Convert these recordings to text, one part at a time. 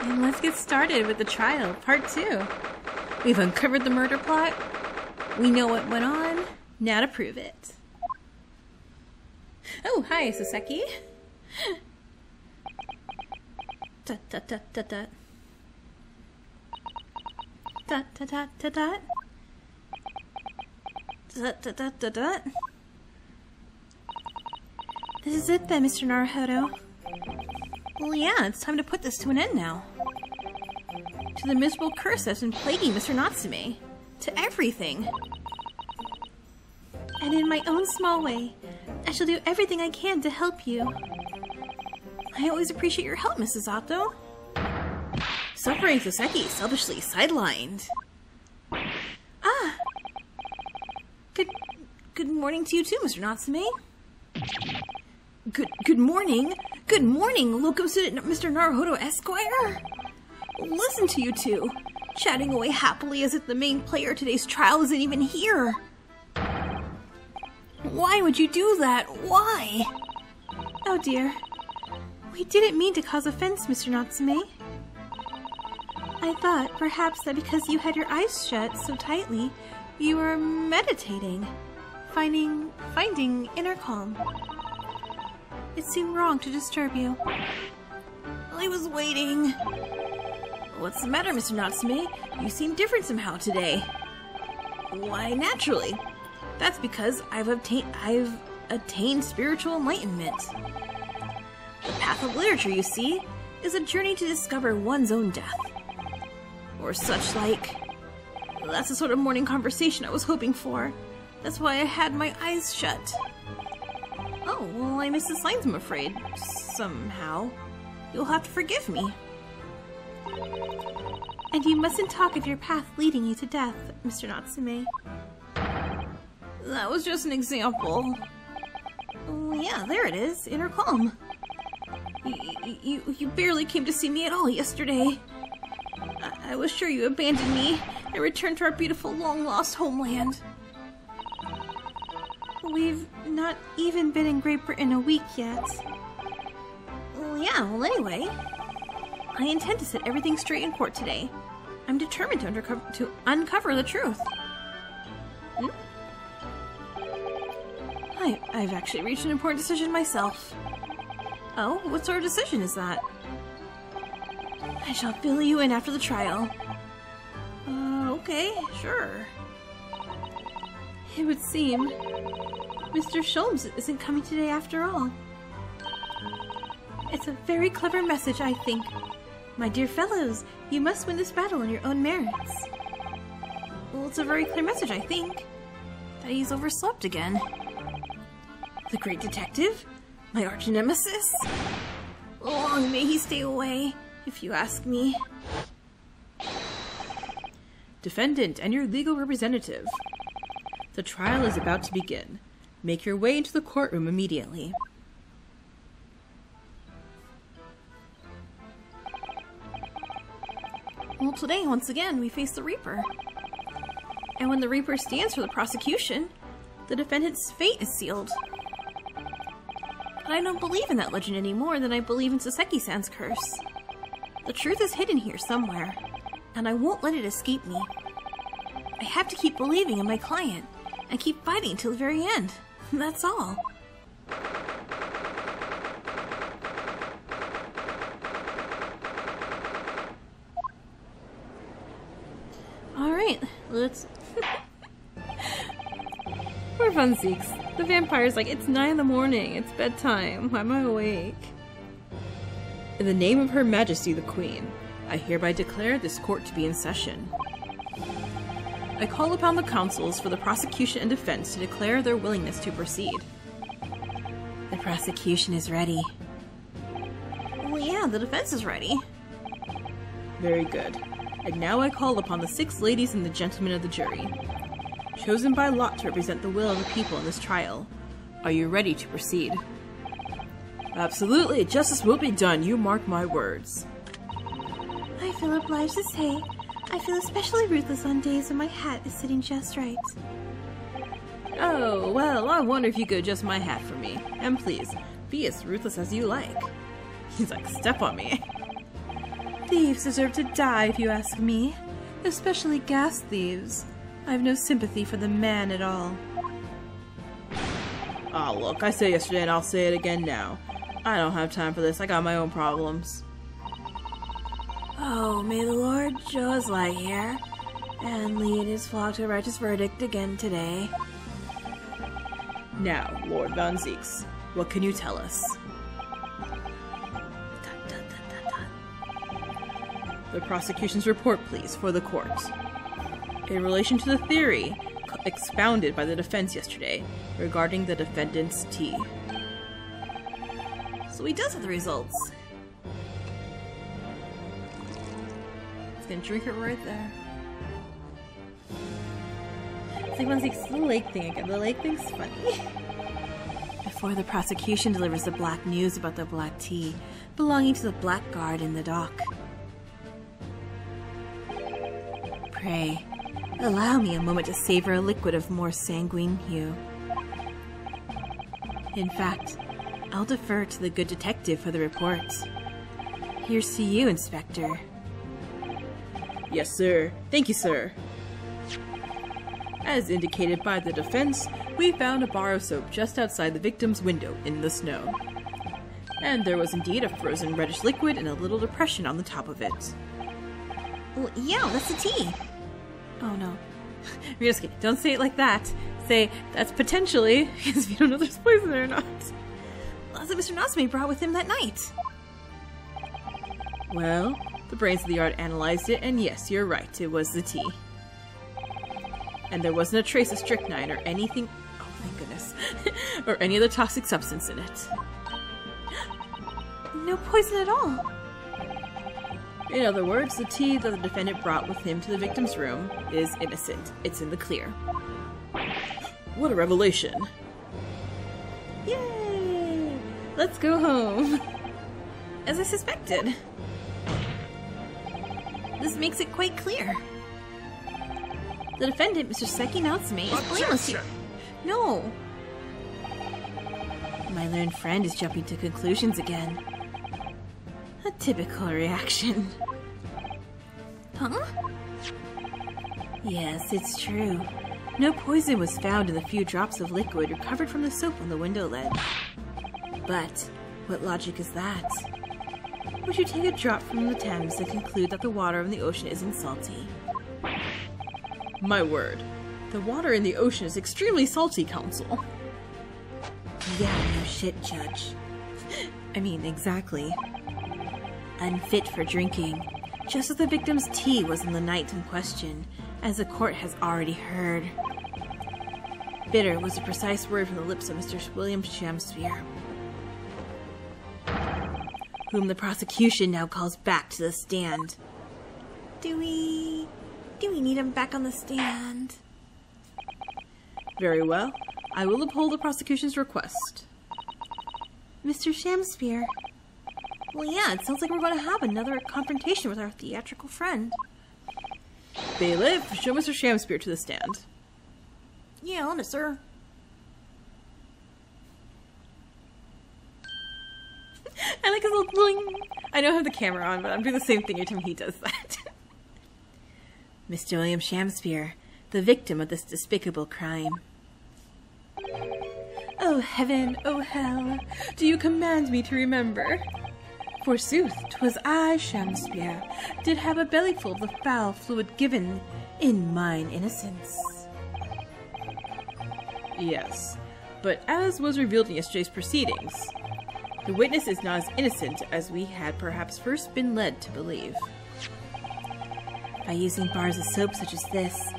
And let's get started with the trial, part 2. We've uncovered the murder plot. We know what went on. Now to prove it. Oh, hi, Soseki. Dot dot dot dot dot. Dot dot dot dot dot. Dot dot dot dot dot. This is it then, Mr. Naruhodo. Well, yeah, it's time to put this to an end now. To the miserable curse that's been plaguing Mr. Natsume. To everything. And in my own small way, I shall do everything I can to help you. I always appreciate your help, Mrs. Otto. Suffering Soseki selfishly sidelined. Ah! Good morning to you too, Mr. Natsume. Good morning? Good morning, Locum Student Mr. Naruhodo Esquire? Listen to you two, chatting away happily as if the main player of today's trial isn't even here. Why would you do that? Why? Oh dear. We didn't mean to cause offense, Mr. Natsume. I thought perhaps that because you had your eyes shut so tightly, you were meditating, finding inner calm. It seemed wrong to disturb you. I was waiting. What's the matter, Mr. Natsume? You seem different somehow today. Why, naturally. That's because I've attained spiritual enlightenment. The path of literature, you see, is a journey to discover one's own death. Or such like. That's the sort of morning conversation I was hoping for. That's why I had my eyes shut. Oh, well, I missed the signs, I'm afraid. Somehow. You'll have to forgive me. And you mustn't talk of your path leading you to death, Mr. Natsume. That was just an example. Oh, yeah, there it is. Inner calm. You barely came to see me at all yesterday. I was sure you abandoned me and returned to our beautiful long-lost homeland. We've not even been in Great Britain a week yet. Well, anyway. I intend to set everything straight in court today. I'm determined to uncover the truth. I've actually reached an important decision myself. Oh, what sort of decision is that? I shall fill you in after the trial. Okay, sure. It would seem Mr. Sholmes isn't coming today after all. It's a very clever message, I think. My dear fellows, you must win this battle on your own merits. Well, it's a very clear message, I think. That he's overslept again. The great detective? My arch-nemesis? Long may he stay away, if you ask me. Defendant and your legal representative. The trial is about to begin. Make your way into the courtroom immediately. Well, today, once again, we face the Reaper. And when the Reaper stands for the prosecution, the defendant's fate is sealed. But I don't believe in that legend any more than I believe in Soseki-san's curse. The truth is hidden here somewhere, and I won't let it escape me. I have to keep believing in my client, and keep fighting till the very end. That's all. Alright, let's... Poor fun Zieks. The vampire's like, it's 9 in the morning, it's bedtime, why am I awake? In the name of Her Majesty the Queen, I hereby declare this court to be in session. I call upon the counsels for the prosecution and defense to declare their willingness to proceed. The prosecution is ready. Well, yeah, the defense is ready. Very good. And now I call upon the 6 ladies and the gentlemen of the jury, chosen by lot to represent the will of the people in this trial. Are you ready to proceed? Absolutely, justice will be done, you mark my words. I feel obliged to say, I feel especially ruthless on days when my hat is sitting just right. Oh, well, I wonder if you could adjust my hat for me. And please, be as ruthless as you like. He's like, step on me. Thieves deserve to die, if you ask me. Especially gas thieves. I have no sympathy for the man at all. Ah, look, I said yesterday and I'll say it again now. I don't have time for this. I got my own problems. Oh, may the Lord show us light here, and lead his flock to a righteous verdict again today. Now, Lord Von Zieks, what can you tell us? The prosecution's report, please, for the court. In relation to the theory expounded by the defense yesterday regarding the defendant's tea. So he does have the results. He's gonna drink it right there. It's like once it's the lake thing again. The lake thing's funny. Before the prosecution delivers the black news about the black tea belonging to the blackguard in the dock. Pray, allow me a moment to savor a liquid of more sanguine hue. In fact, I'll defer to the good detective for the report. Here's to you, Inspector. Yes, sir. Thank you, sir. As indicated by the defense, we found a bar of soap just outside the victim's window in the snow. And there was indeed a frozen reddish liquid in a little depression on the top of it. Well, yeah, that's the tea. Oh no. You're just kidding. Don't say it like that. Say, that's potentially, because we don't know if there's poison or not. That's what Mr. Natsume brought with him that night. Well, the brains of the yard analyzed it, and yes, you're right, it was the tea. And there wasn't a trace of strychnine or anything, oh thank goodness, or any other toxic substance in it. No poison at all. In other words, the tea that the defendant brought with him to the victim's room is innocent. It's in the clear. What a revelation. Yay! Let's go home. As I suspected. This makes it quite clear. The defendant, Mr. Seki Natsume, is blameless here. No! My learned friend is jumping to conclusions again. A typical reaction. Huh? Yes, it's true. No poison was found in the few drops of liquid recovered from the soap on the window ledge. But, what logic is that? Would you take a drop from the Thames and conclude that the water in the ocean isn't salty? My word. The water in the ocean is extremely salty, Counsel. Yeah, no shit, Judge. I mean, exactly. Unfit for drinking, just as the victim's tea was in the night in question, as the court has already heard. Bitter was a precise word from the lips of Mr. William Shamsphere, whom the prosecution now calls back to the stand. Do we need him back on the stand? Very well. I will uphold the prosecution's request. Mr. Shamsphere. Well, yeah, it sounds like we're going to have another confrontation with our theatrical friend. Bailiff, show Mr. Shamsphere to the stand. Yeah, on it, sir. I like his little bling. I don't have the camera on, but I'm doing the same thing every time he does that. Mr. William Shamsphere, the victim of this despicable crime. Oh heaven, oh hell, do you command me to remember? Forsooth, 'twas I, Shamsphere, did have a bellyful of the foul fluid given in mine innocence. Yes, but as was revealed in yesterday's proceedings, the witness is not as innocent as we had perhaps first been led to believe. By using bars of soap such as this,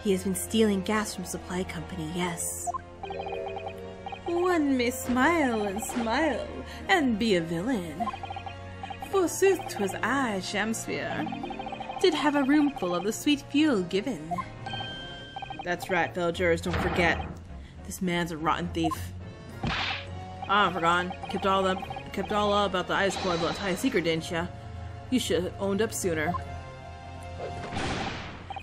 he has been stealing gas from supply company, yes. One may smile and be a villain. Forsooth, 'twas I, Shamsphere, did have a roomful of the sweet fuel given. That's right, fellow jurors, don't forget. This man's a rotten thief. Ah, I forgot. Kept all about the ice boy blood tie secret, didn't ya? You should have owned up sooner.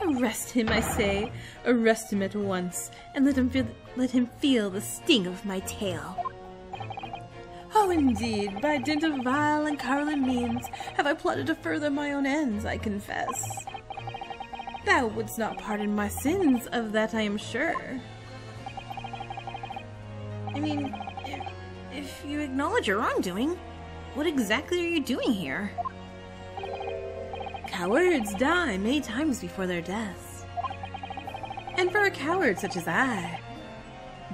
Arrest him, I say. Arrest him at once, and let him feel the sting of my tail. Oh, indeed, by dint of vile and cowardly means have I plotted to further my own ends, I confess. Thou wouldst not pardon my sins, of that I am sure. I mean, if you acknowledge your wrongdoing, what exactly are you doing here? Cowards die many times before their deaths. And for a coward such as I,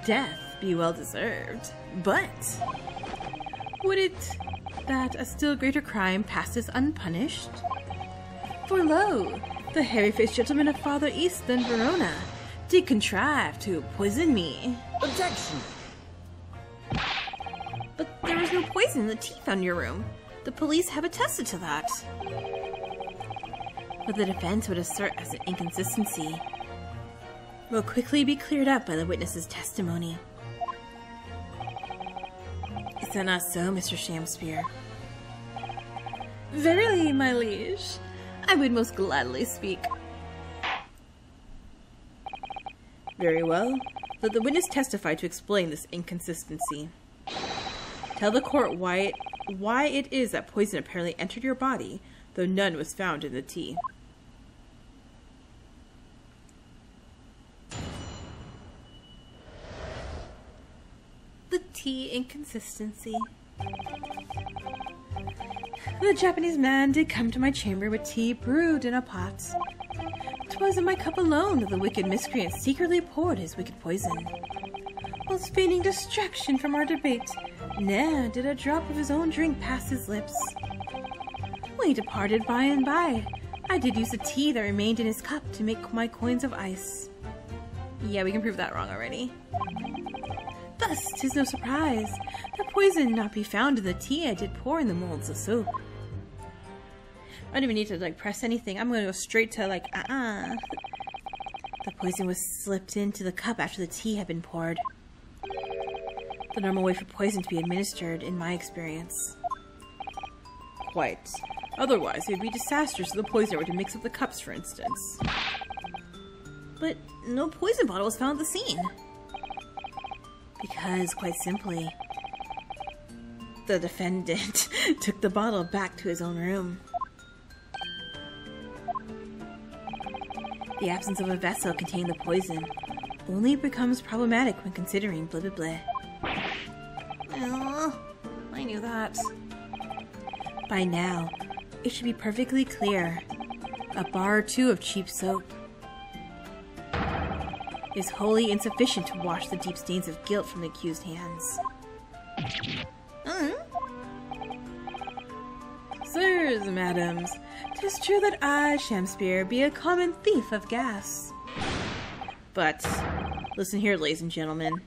death be well deserved. But would it that a still greater crime passes unpunished? For lo, the hairy-faced gentleman of farther east than Verona did contrive to poison me. Objection! But there was no poison in the tea found in your room. The police have attested to that. What the defense would assert as an inconsistency will quickly be cleared up by the witness's testimony. Is that not so, Mr. Shakespeare? Verily, my liege, I would most gladly speak. Very well. Let the witness testify to explain this inconsistency. Tell the court why it is that poison apparently entered your body, though none was found in the tea. The tea inconsistency. The Japanese man did come to my chamber with tea brewed in a pot. 'Twas in my cup alone that the wicked miscreant secretly poured his wicked poison. Whilst feigning distraction from our debate, ne'er did a drop of his own drink pass his lips. When he departed by and by, I did use the tea that remained in his cup to make my coins of ice. Yeah, we can prove that wrong already. Thus, 'tis no surprise that poison not be found in the tea I did pour in the molds of soap. I don't even need to press anything. I'm gonna go straight to The poison was slipped into the cup after the tea had been poured. The normal way for poison to be administered, in my experience. Quite. Otherwise, it would be disastrous if the poisoner were to mix up the cups, for instance. But no poison bottle was found at the scene. Because, quite simply, the defendant took the bottle back to his own room. The absence of a vessel containing the poison only becomes problematic when considering blah blah blah. Oh, I knew that. By now, it should be perfectly clear. A bar or two of cheap soap is wholly insufficient to wash the deep stains of guilt from the accused hands. Sirs, madams, 'tis true that I, Shakespeare, be a common thief of gas. But, listen here, ladies and gentlemen.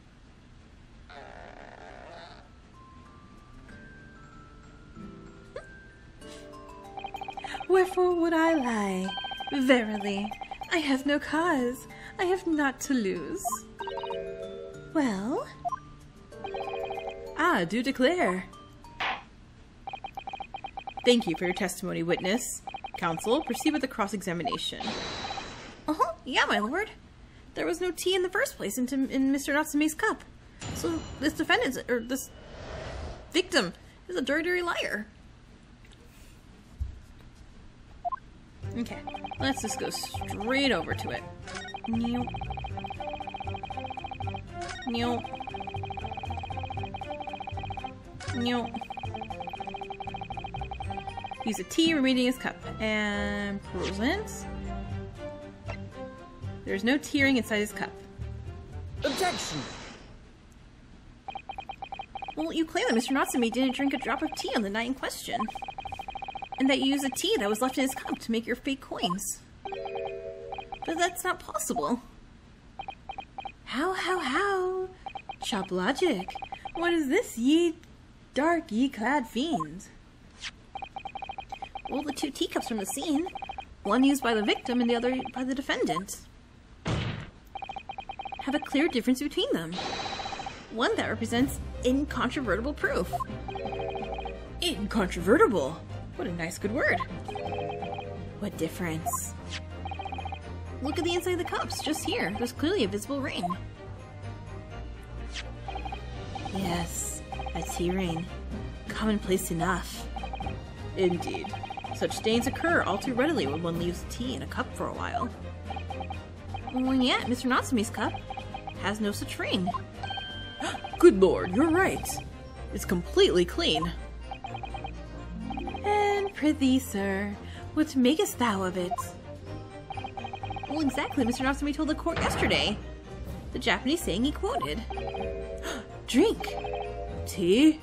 Wherefore would I lie? Verily, I have no cause. I have naught to lose. Well? Ah, do declare. Thank you for your testimony, witness. Counsel, proceed with the cross-examination. Yeah, my lord. There was no tea in the first place in Mr. Natsume's cup. So this defendant, or this victim, is a dirty liar. Okay, let's just go straight over to it. Nope. Nope. Nope. Use a tea remaining in his cup. And present. There's no tearing inside his cup. Objection! Well, you claim that Mr. Natsume didn't drink a drop of tea on the night in question. And that you used a tea that was left in his cup to make your fake coins. But that's not possible. How? Chop logic. What is this, ye dark, ye clad fiend? Well, the two teacups from the scene. One used by the victim and the other by the defendant. Have a clear difference between them. One that represents incontrovertible proof. Incontrovertible? What a nice good word. What difference? Look at the inside of the cups, just here. There's clearly a visible ring. Yes, a tea ring. commonplace enough. Indeed. Such stains occur all too readily when one leaves tea in a cup for a while. Well, yet Mr. Natsume's cup has no such ring. Good lord, you're right. It's completely clean. And prithee, sir, what makest thou of it? Well, exactly Mr. Natsume told the court yesterday. The Japanese saying he quoted. Drink. Tea?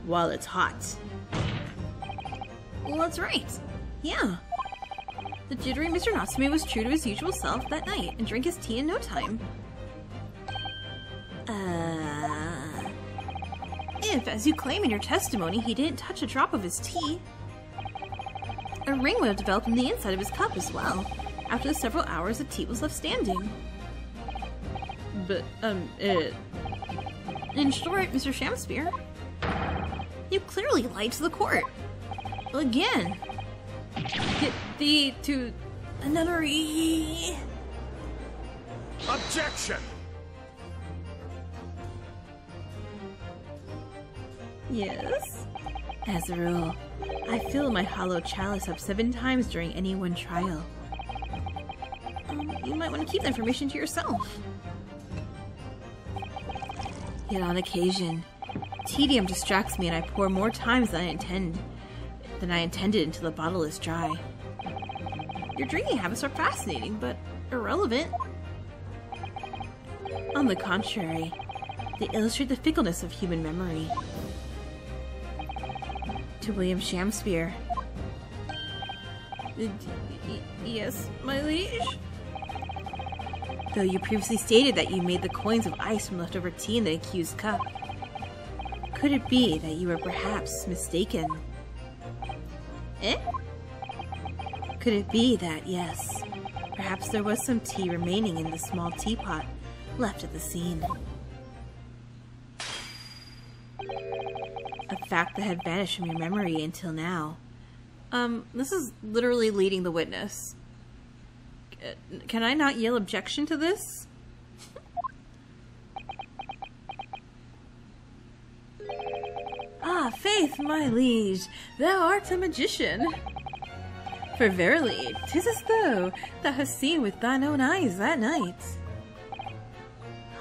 While it's hot. Well, that's right. Yeah. The jittery Mr. Natsume was true to his usual self that night and drank his tea in no time. If, as you claim in your testimony, he didn't touch a drop of his tea, a ring would have developed in the inside of his cup as well, after the several hours the tea was left standing. But, In short, Mr. Shamspear, you clearly lied to the court. Again. Get thee to a nunnery. Objection! Yes? As a rule, I fill my hollow chalice up 7 times during any one trial. You might want to keep the information to yourself. Yet on occasion, tedium distracts me and I pour more times than I intended until the bottle is dry. Your drinking habits are fascinating, but irrelevant. On the contrary, they illustrate the fickleness of human memory. To William Shamspear. Yes, my liege? Though you previously stated that you made the coins of ice from leftover tea in the accused cup, could it be that you were perhaps mistaken? Eh? Could it be that, yes, perhaps there was some tea remaining in the small teapot left at the scene? A fact that had vanished from your memory until now. This is literally leading the witness. Can I not yell objection to this? Ah, faith, my liege, thou art a magician. For verily, 'tis as though thou hast seen with thine own eyes that night.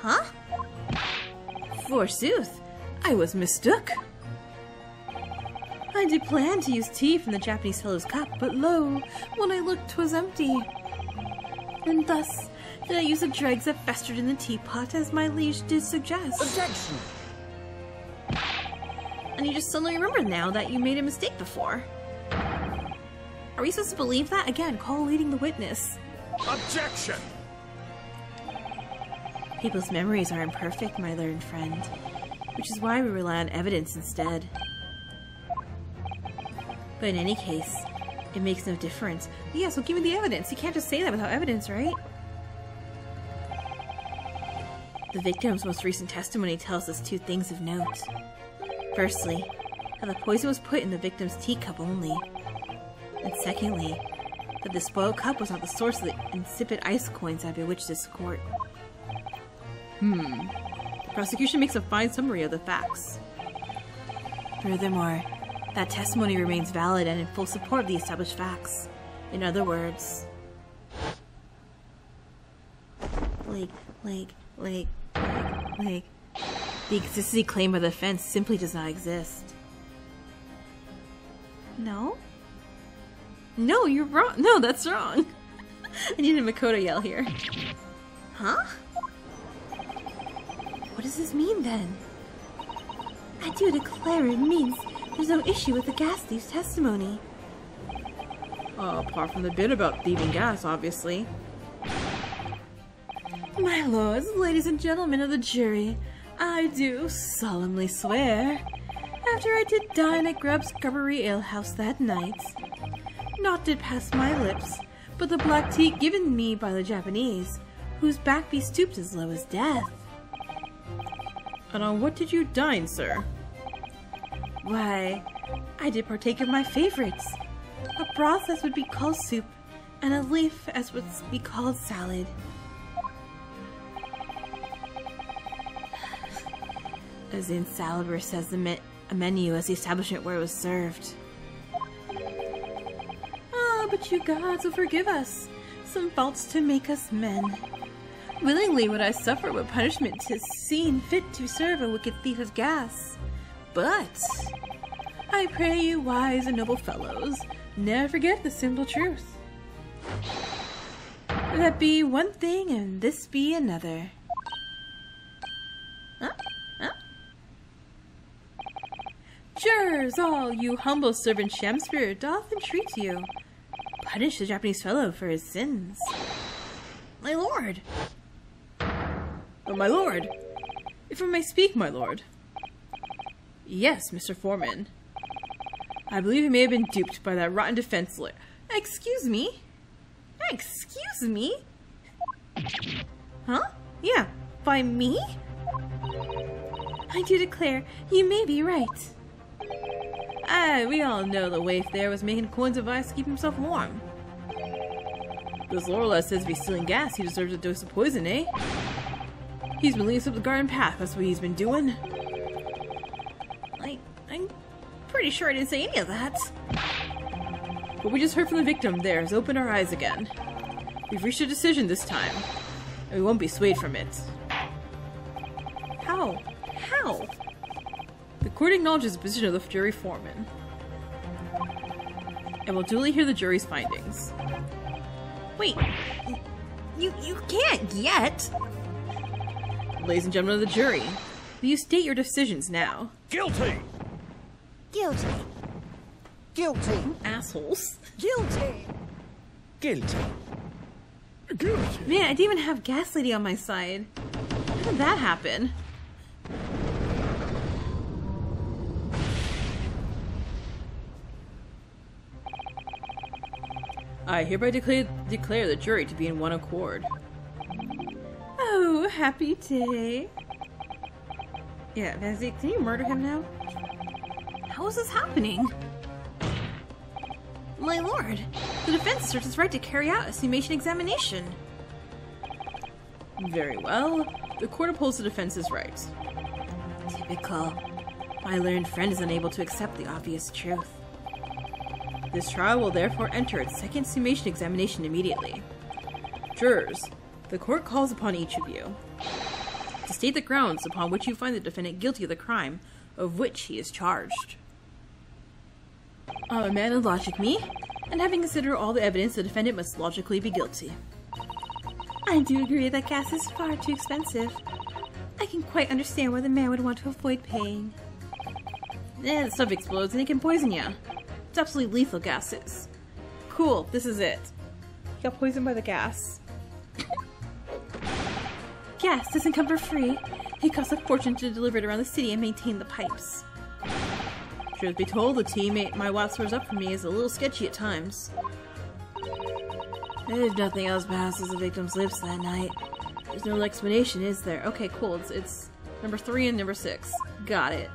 Huh? Forsooth, I was mistook. I did plan to use tea from the Japanese fellow's cup, but lo, when I looked 'twas empty. And thus did I use the dregs that festered in the teapot as my liege did suggest. Objection! And you just suddenly remembered now that you made a mistake before. Are we supposed to believe that? Again, call leading the witness. Objection! People's memories are imperfect, my learned friend, which is why we rely on evidence instead. But in any case, it makes no difference. Yeah, so give me the evidence. You can't just say that without evidence, right? The victim's most recent testimony tells us 2 things of note. Firstly, that the poison was put in the victim's teacup only. And secondly, that the spoiled cup was not the source of the insipid ice coins that bewitched this court. The prosecution makes a fine summary of the facts. Furthermore, that testimony remains valid and in full support of the established facts. In other words, the consistency claimed by the defense simply does not exist. No? No, you're wrong. No, that's wrong. I need a Makoto yell here. Huh? What does this mean then? I do declare it means there's no issue with the gas thief's testimony. Apart from the bit about thieving gas, obviously. My lords, ladies and gentlemen of the jury, I do solemnly swear, after I did dine at Grubb's Scrubbery Alehouse that night, naught did pass my lips but the black tea given me by the Japanese, whose back be stooped as low as death. And on what did you dine, sir? Why, I did partake of my favorites, a broth as would be called soup, and a leaf as would be called salad. As in salad where it says the a menu as the establishment where it was served. Ah, but you gods will forgive us. Some faults to make us men. Willingly would I suffer what punishment 'tis seen fit to serve a wicked thief of gas. But I pray you, wise and noble fellows, never forget the simple truth. That be one thing and this be another. Huh? Jurors, all you humble servant Shamsphere doth entreat you. Punish the Japanese fellow for his sins. My lord! Oh, my lord! If I may speak, my lord. Yes, Mr. Foreman. I believe he may have been duped by that rotten defense lawyer. Excuse me? Excuse me? Huh? Yeah, by me? I do declare, you may be right. We all know the waif there was making coins of ice to keep himself warm. Because Lorelei says if he's stealing gas, he deserves a dose of poison, eh? He's been leading us up the garden path, that's what he's been doing. I'm pretty sure I didn't say any of that. What we just heard from the victim there has opened our eyes again. We've reached a decision this time, and we won't be swayed from it. How? How? The court acknowledges the position of the jury foreman, and will duly hear the jury's findings. Wait, you can't yet! Ladies and gentlemen of the jury, will you state your decisions now? Guilty! Guilty. Guilty! Assholes. Guilty! Guilty! Guilty! Man, I didn't even have Gas Lady on my side. How did that happen? I hereby declare the jury to be in one accord. Oh, happy day. Yeah, Zieks, can you murder him now? How is this happening? My lord, the defense asserts its right to carry out a summation examination. Very well. The court upholds the defense's right. Typical. My learned friend is unable to accept the obvious truth. This trial will therefore enter its second summation examination immediately. Jurors, the court calls upon each of you to state the grounds upon which you find the defendant guilty of the crime of which he is charged. I'm a man of logic, me, and having considered all the evidence, the defendant must logically be guilty. I do agree that gas is far too expensive. I can quite understand why the man would want to avoid paying. The stuff explodes and it can poison you. It's absolutely lethal gases. Cool, this is it. He got poisoned by the gas. Gas doesn't come for free. It costs a fortune to deliver it around the city and maintain the pipes. Truth be told, the teammate my watch throws up for me is a little sketchy at times. If nothing else passes the victim's lips that night, there's no explanation, is there? Okay, cool. It's number 3 and number 6. Got it.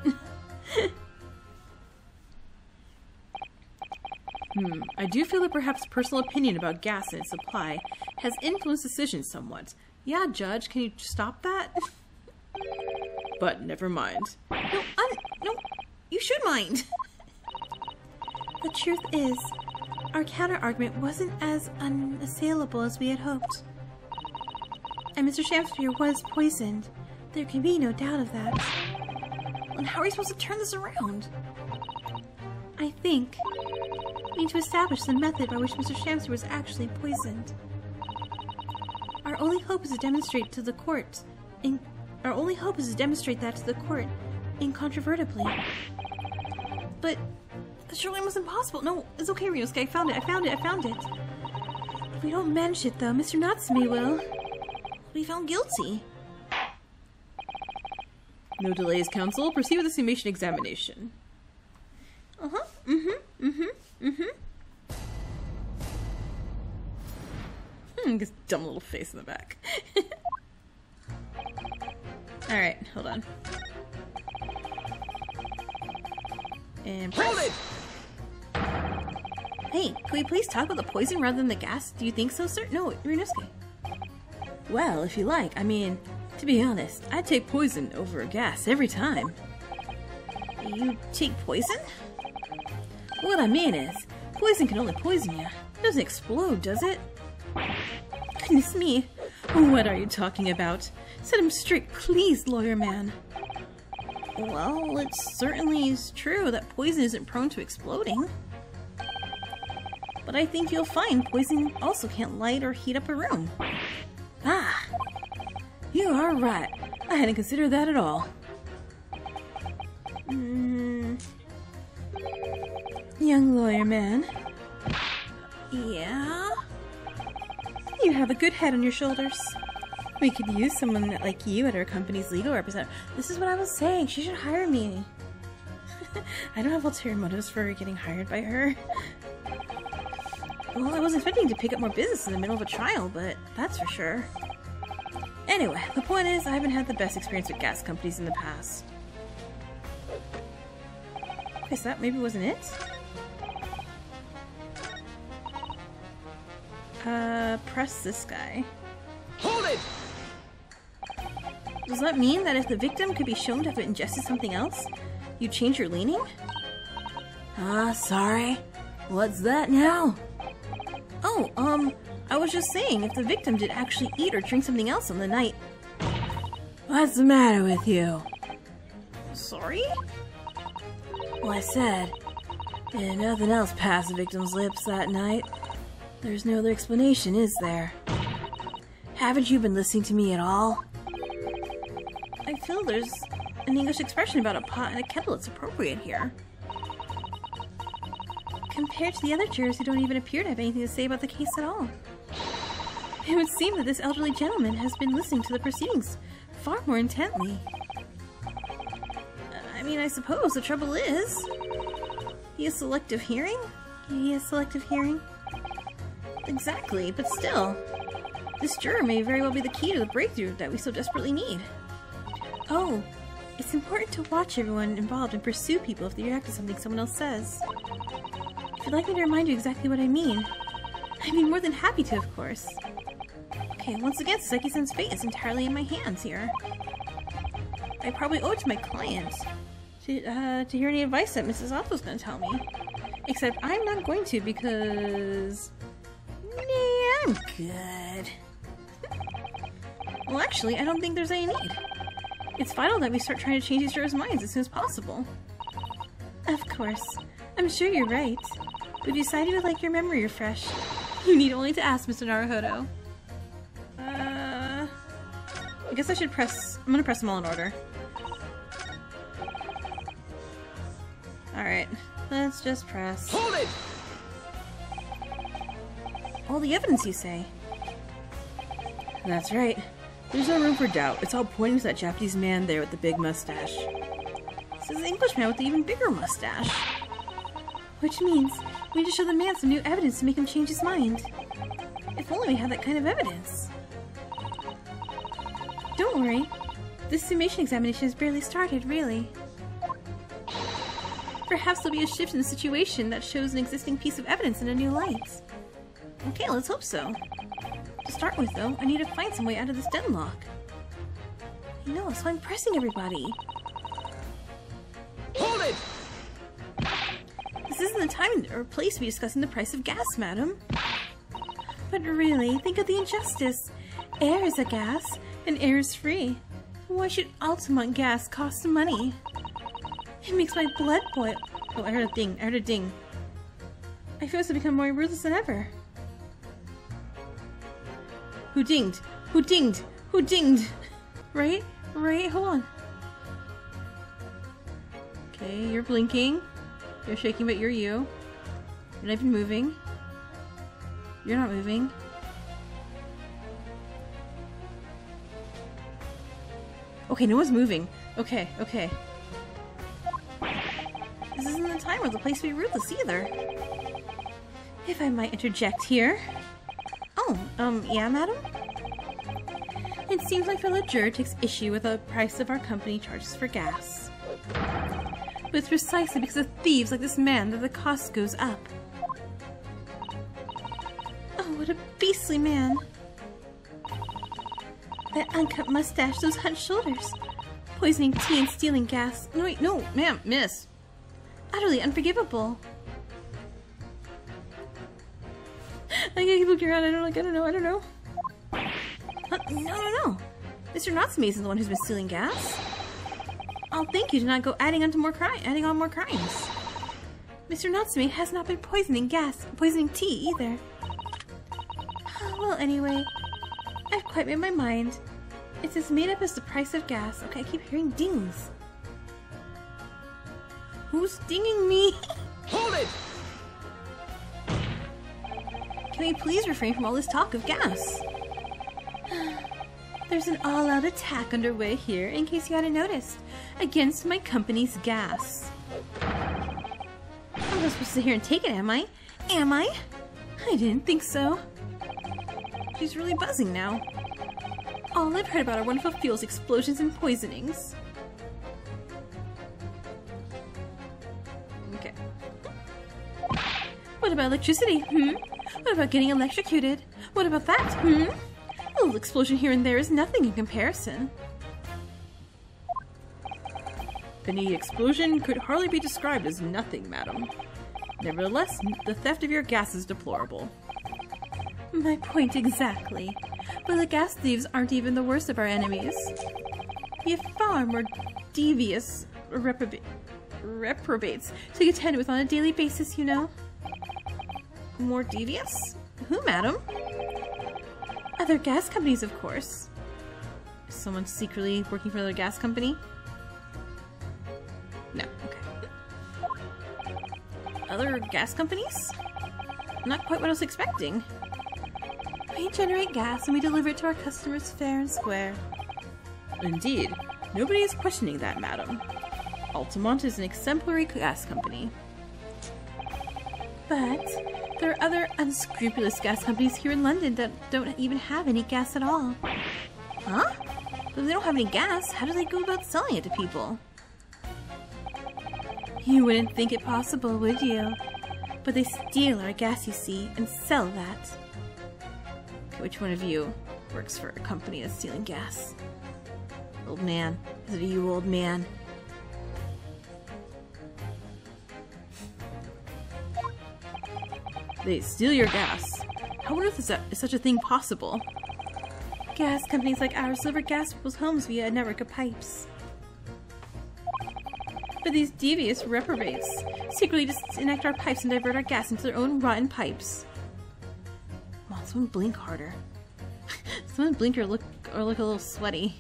I do feel that perhaps personal opinion about gas and its supply has influenced decisions somewhat. Yeah, Judge, can you stop that? But never mind. No, you should mind. The truth is, our counter-argument wasn't as unassailable as we had hoped. And Mr. Shamsphere was poisoned. There can be no doubt of that. And how are we supposed to turn this around? I think we need to establish the method by which Mr. Shamsphere was actually poisoned. Our only hope is to demonstrate to the court incontrovertibly. But that surely was impossible. No, it's okay, Ryusuke. I found it. If we don't manage it, though, Mr. Natsume will be found guilty. No delays, counsel. Proceed with the summation examination. This dumb little face in the back. Alright, hold on. And press. Hey, can we please talk about the poison rather than the gas? Do you think so, sir? No, Ryusuke. Well, if you like. I mean, to be honest, I'd take poison over gas every time. You take poison? What I mean is, poison can only poison you. It doesn't explode, does it? Goodness me. What are you talking about? Set him straight, please, lawyer man. Well, it certainly is true that poison isn't prone to exploding. But I think you'll find poison also can't light or heat up a room. Ah! You are right. I hadn't considered that at all. Young lawyer man. Yeah? You have a good head on your shoulders. We could use someone like you at our company's legal representative. This is what I was saying. She should hire me. I don't have ulterior motives for getting hired by her. Well, I was expecting to pick up more business in the middle of a trial, but that's for sure. Anyway, the point is, I haven't had the best experience with gas companies in the past. Okay, so that maybe wasn't it? Press this guy. Hold it! Does that mean that if the victim could be shown to have ingested something else, you change your leaning? Sorry. What's that now? Oh, I was just saying if the victim did actually eat or drink something else on the night. What's the matter with you? Sorry? Well, I said, if nothing else passed the victim's lips that night, there's no other explanation, is there? Haven't you been listening to me at all? I feel there's an English expression about a pot and a kettle that's appropriate here. Compared to the other jurors who don't even appear to have anything to say about the case at all. It would seem that this elderly gentleman has been listening to the proceedings far more intently. I mean, I suppose the trouble is... He has selective hearing? He has selective hearing? Exactly, but still. This juror may very well be the key to the breakthrough that we so desperately need. Oh, it's important to watch everyone involved and pursue people if they react to something someone else says. If you'd like me to remind you exactly what I mean, I'd be more than happy to, of course. Okay, once again, Seki-san's fate is entirely in my hands here. I probably owe it to my client to hear any advice that Mrs. Otto's gonna tell me. Except I'm not going to because... Nah, I'm good. Well, actually, I don't think there's any need. It's vital that we start trying to change these jurors' minds as soon as possible. Of course. I'm sure you're right. But if you decide you would like your memory refreshed, you need only to ask Mr. Naruhodo. I guess I should press... I'm gonna press them all in order. Alright. Let's just press... Hold it! All the evidence, you say? That's right. There's no room for doubt. It's all pointing to that Japanese man there with the big mustache. This is an Englishman with the even bigger mustache. Which means we need to show the man some new evidence to make him change his mind. If only we had that kind of evidence. Don't worry. This summation examination has barely started, really. Perhaps there'll be a shift in the situation that shows an existing piece of evidence in a new light. Okay, let's hope so. To start with, though, I need to find some way out of this deadlock. I know, so I'm pressing everybody. Hold it! This isn't the time or place to be discussing the price of gas, madam. But really, think of the injustice. Air is a gas, and air is free. Why should Altamont gas cost money? It makes my blood boil. Oh, I heard a ding. I heard a ding. I feel to become more ruthless than ever. Who dinged? Who dinged? Who dinged? Right? Right? Hold on. Okay, you're blinking. You're shaking, but you're you. You're not even moving. You're not moving. Okay, no one's moving. Okay, okay. This isn't the time or the place to be ruthless either. If I might interject here. Oh, yeah, madam? It seems like fellow juror takes issue with the price of our company charges for gas. But it's precisely because of thieves like this man that the cost goes up. Oh, what a beastly man. That uncut mustache, those hunched shoulders. Poisoning tea and stealing gas. No, wait, no, ma'am, miss. Utterly unforgivable. I can't keep looking around. I don't know. No. Mr. Natsume isn't the one who's been stealing gas. I'll thank you to not go adding on more crimes. Mr. Natsume has not been poisoning tea either. Well, anyway, I've quite made my mind. It's as made up as the price of gas. Okay, I keep hearing dings. Who's dinging me? Hold it! Can we please refrain from all this talk of gas? There's an all-out attack underway here, in case you hadn't noticed, against my company's gas. I'm not supposed to sit here and take it, am I? I didn't think so. She's really buzzing now. All I've heard about are wonderful fuels, explosions, and poisonings. Okay. What about electricity? What about getting electrocuted? What about that? A little explosion here and there is nothing in comparison. Any explosion could hardly be described as nothing, madam. Nevertheless, the theft of your gas is deplorable. My point exactly. But the gas thieves aren't even the worst of our enemies. We have far more devious reprobates to contend with on a daily basis, you know. More devious? Who, madam? Other gas companies, of course. Is someone secretly working for another gas company? No, okay. Other gas companies? Not quite what I was expecting. We generate gas and we deliver it to our customers fair and square. Indeed. Nobody is questioning that, madam. Altamont is an exemplary gas company. But there are other unscrupulous gas companies here in London that don't even have any gas at all. Huh? But if they don't have any gas, how do they go about selling it to people? You wouldn't think it possible, would you? But they steal our gas, you see, and sell that. Okay, which one of you works for a company that's stealing gas? Old man. Is it you, old man? They steal your gas. How on earth is such a thing possible? Gas companies like ours deliver gas to people's homes via a network of pipes. But these devious reprobates secretly disconnect our pipes and divert our gas into their own rotten pipes. Come on, someone blink harder. Someone blink or look a little sweaty.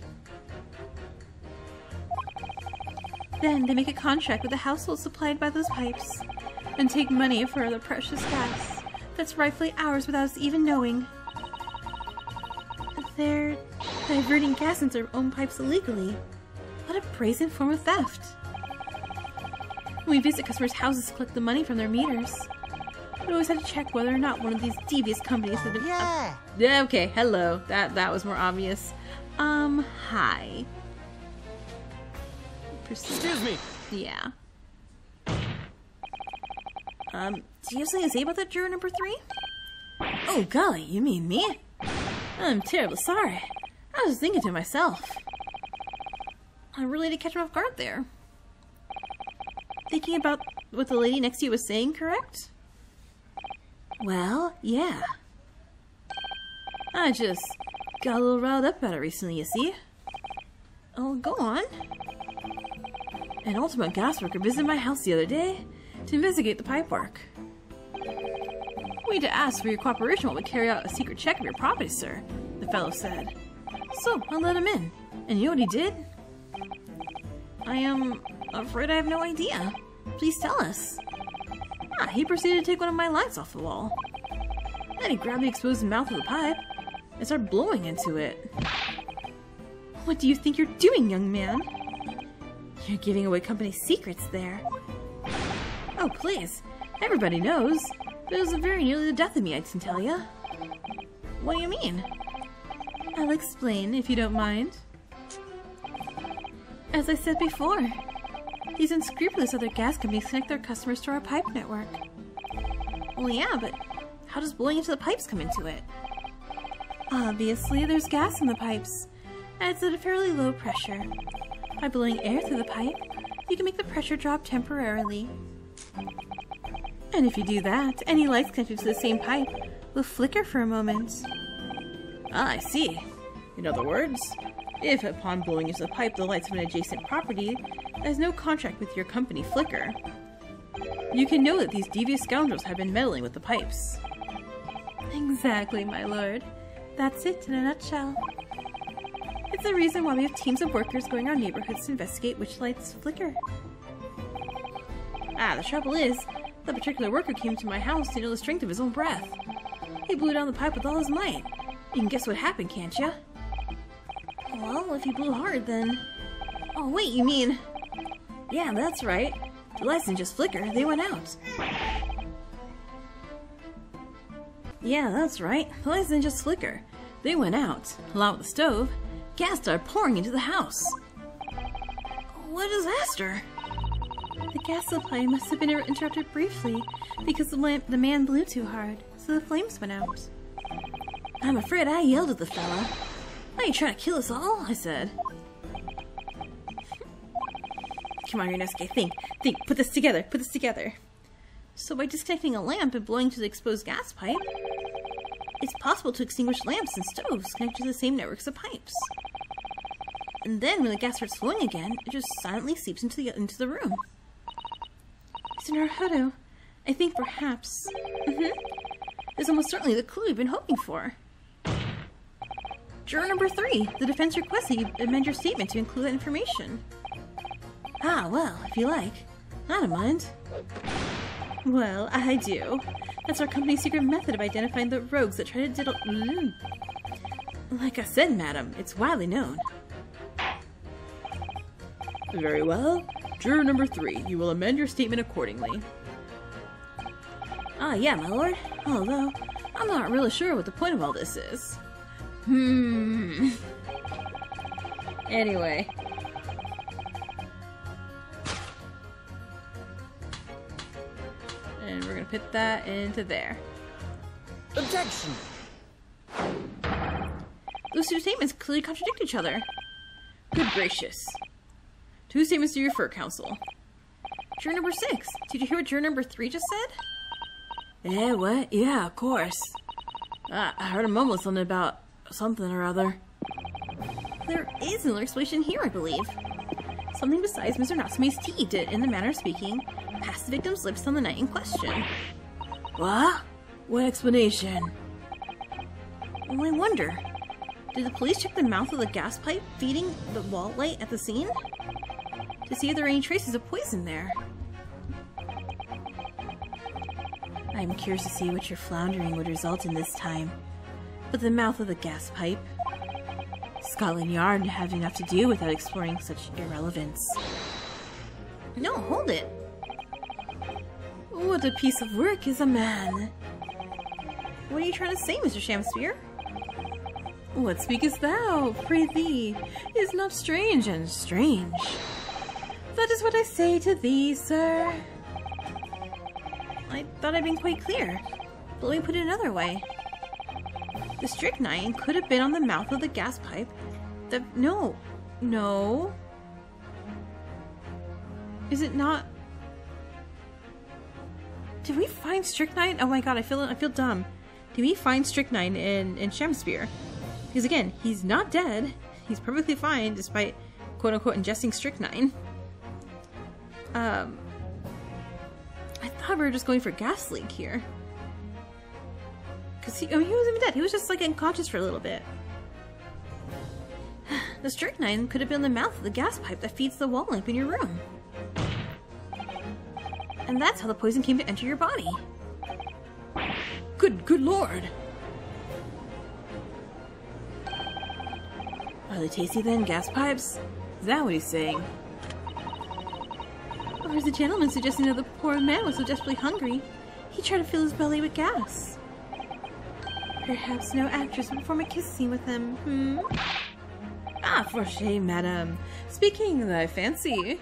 Then they make a contract with the household supplied by those pipes and take money for the precious gas that's rightfully ours without us even knowing. They're diverting gas into their own pipes illegally. What a brazen form of theft. When we visit customers' houses to collect the money from their meters, we always have to check whether or not one of these devious companies has been... Yeah, okay, hello. That was more obvious. Hi. Excuse me. Yeah. Do you have something to say about that juror number 3? Oh golly, you mean me? I'm terribly sorry. I was thinking to myself. I really did catch him off guard there. Thinking about what the lady next to you was saying, correct? Well, yeah. I just got a little riled up about it recently, you see. Oh, go on. An ultimate gas worker visited my house the other day to investigate the pipework. We had to ask for your cooperation while we carry out a secret check of your property, sir, the fellow said. So, I let him in. And you know what he did? I am afraid I have no idea. Please tell us. He proceeded to take one of my lights off the wall. Then he grabbed the exposed mouth of the pipe and started blowing into it. What do you think you're doing, young man? You're giving away company secrets there. Oh, please. Everybody knows. But it was very nearly the death of me, I can tell ya. What do you mean? I'll explain, if you don't mind. As I said before, these unscrupulous other gas companies connect their customers to our pipe network. Well, yeah, but how does blowing into the pipes come into it? Obviously, there's gas in the pipes, and it's at a fairly low pressure. By blowing air through the pipe, you can make the pressure drop temporarily. And if you do that, any lights connected to the same pipe will flicker for a moment. Ah, I see. In other words, if upon blowing into the pipe the lights of an adjacent property that has no contract with your company flicker, you can know that these devious scoundrels have been meddling with the pipes. Exactly, my lord. That's it in a nutshell. It's the reason why we have teams of workers going around neighborhoods to investigate which lights flicker. Ah, the trouble is, that particular worker came to my house to know the strength of his own breath. He blew down the pipe with all his might. You can guess what happened, can't ya? Well, if he blew hard, then... Oh, wait, you mean... Yeah, that's right. The lights didn't just flicker, they went out. Yeah, that's right. The lights didn't just flicker. They went out. Along with the stove, gas started pouring into the house. What a disaster! The gas supply must have been interrupted briefly because the man blew too hard, so the flames went out. I'm afraid I yelled at the fella. Are you trying to kill us all? I said. Come on, Ryunosuke, think, put this together. So by disconnecting a lamp and blowing to the exposed gas pipe, it's possible to extinguish lamps and stoves connected to the same networks of pipes. And then when the gas starts flowing again, it just silently seeps into the room. Mr. Naruhodo, I think perhaps... This is almost certainly the clue we've been hoping for. Juror number 3, the defense requests that you amend your statement to include that information. Ah, well, if you like. I don't mind. Well, I do. That's our company's secret method of identifying the rogues that try to diddle... Like I said, madam, it's widely known. Very well. Juror number 3, you will amend your statement accordingly. Ah, yeah, my lord. Although, I'm not really sure what the point of all this is. Anyway. And we're gonna put that into there. Objection! Those two statements clearly contradict each other. Good gracious. To whose statements do you refer, counsel? Juror number 6. Did you hear what juror number 3 just said? Eh, what? Yeah, of course. I heard him mumble something about something or other. There is another explanation here, I believe. Something besides Mr. Natsume's tea did, in the manner of speaking, pass the victim's lips on the night in question. What? What explanation? Well, I wonder. Did the police check the mouth of the gas pipe feeding the wall light at the scene? To see if there are any traces of poison there. I'm curious to see what your floundering would result in this time. But the mouth of the gas pipe... Scotland Yard have enough to do without exploring such irrelevance. No, hold it! What a piece of work is a man! What are you trying to say, Mr. Shamspeare? What speakest thou, prithee, is not strange and strange. That is what I say to thee, sir. I thought I'd been quite clear, but let me put it another way. The strychnine could have been on the mouth of the gas pipe. No. Is it not? Did we find strychnine? Oh my god, I feel dumb. Did we find strychnine in Shamspeare? Because again, he's not dead. He's perfectly fine despite quote-unquote ingesting strychnine. I thought we were just going for gas leak here. Because he wasn't even dead. He was just like unconscious for a little bit. The strychnine could have been the mouth of the gas pipe that feeds the wall lamp in your room. And that's how the poison came to enter your body. Good lord! Are they tasty then, gas pipes? Is that what he's saying? Or is the gentleman suggesting that the poor man was so desperately hungry, he tried to fill his belly with gas? Perhaps no actress would perform a kiss scene with him, Ah, for shame, madam. Speaking thy fancy.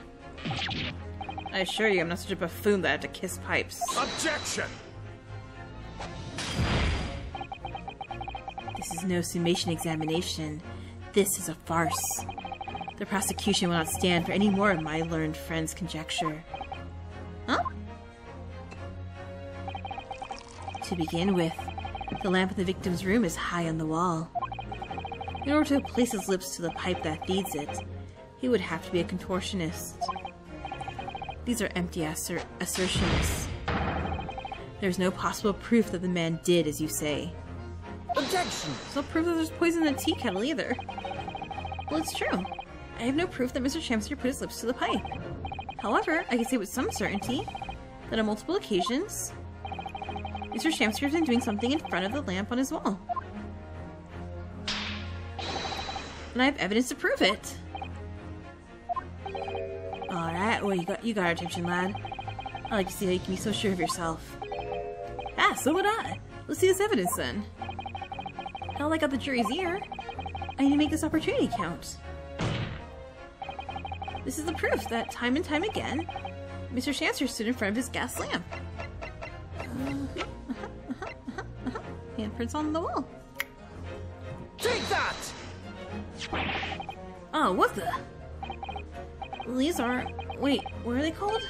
I assure you I'm not such a buffoon that I have to kiss pipes. Objection! This is no summation examination. This is a farce. The prosecution will not stand for any more of my learned friend's conjecture. Huh? To begin with, the lamp in the victim's room is high on the wall. In order to place his lips to the pipe that feeds it, he would have to be a contortionist. These are empty assertions. There's no possible proof that the man did as you say. Objection! There's no proof that there's poison in the tea kettle either. Well, it's true. I have no proof that Mr. Shamster put his lips to the pipe. However, I can say with some certainty that on multiple occasions, Mr. Shamster has been doing something in front of the lamp on his wall. And I have evidence to prove it. Alright, well you got our attention, lad. I like to see how you can be so sure of yourself. Ah, so would I. Let's see this evidence then. Hell, I got the jury's ear. I need to make this opportunity count. This is the proof that time and time again, Mr. Shamster stood in front of his gas lamp. Handprints on the wall. Take that! Oh, what the? These are... Wait, what are they called?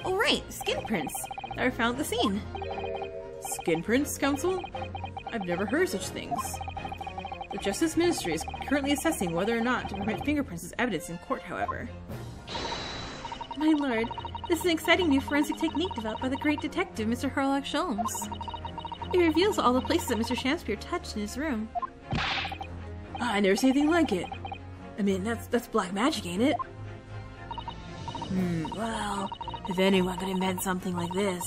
Oh right, skin prints that were found at the scene. Skin prints, Counsel? I've never heard of such things. The Justice Ministry is currently assessing whether or not to permit fingerprints as evidence in court, however. My lord, this is an exciting new forensic technique developed by the great detective, Mr. Herlock Sholmes. It reveals all the places that Mr. Shamster touched in his room. I never seen anything like it. I mean, that's black magic, ain't it? Well, if anyone could invent something like this,